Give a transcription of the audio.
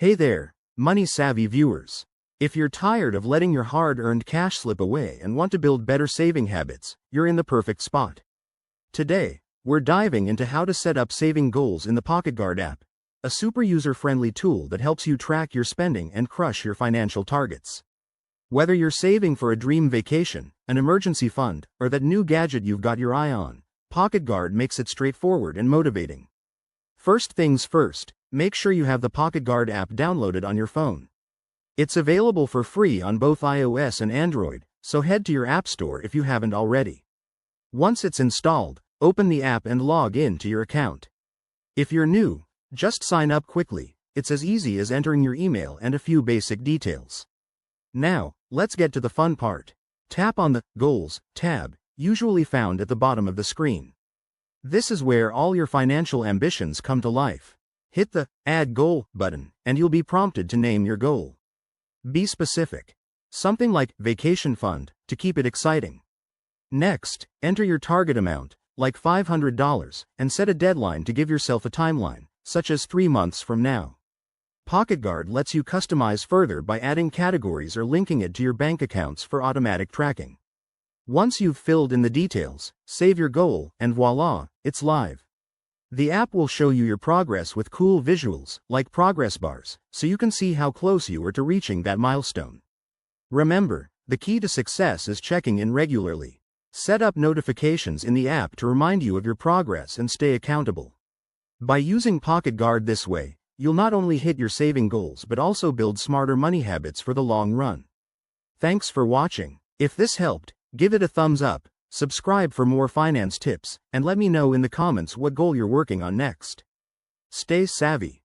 Hey there, money-savvy viewers. If you're tired of letting your hard-earned cash slip away and want to build better saving habits, you're in the perfect spot. Today, we're diving into how to set up saving goals in the Pocketguard app, a super user-friendly tool that helps you track your spending and crush your financial targets. Whether you're saving for a dream vacation, an emergency fund, or that new gadget you've got your eye on, Pocketguard makes it straightforward and motivating. First things first, make sure you have the Pocketguard app downloaded on your phone. It's available for free on both iOS and Android, so head to your App Store if you haven't already. Once it's installed, open the app and log in to your account. If you're new, just sign up quickly. It's as easy as entering your email and a few basic details. Now, let's get to the fun part. Tap on the Goals tab, usually found at the bottom of the screen. This is where all your financial ambitions come to life. Hit the Add Goal button, and you'll be prompted to name your goal. Be specific. Something like vacation fund, to keep it exciting. Next, enter your target amount, like $500, and set a deadline to give yourself a timeline, such as 3 months from now. Pocketguard lets you customize further by adding categories or linking it to your bank accounts for automatic tracking. Once you've filled in the details, save your goal, and voila, it's live. The app will show you your progress with cool visuals, like progress bars, so you can see how close you are to reaching that milestone. Remember, the key to success is checking in regularly. Set up notifications in the app to remind you of your progress and stay accountable. By using Pocketguard this way, you'll not only hit your saving goals but also build smarter money habits for the long run. Thanks for watching. If this helped, give it a thumbs up, subscribe for more finance tips, and let me know in the comments what goal you're working on next. Stay savvy.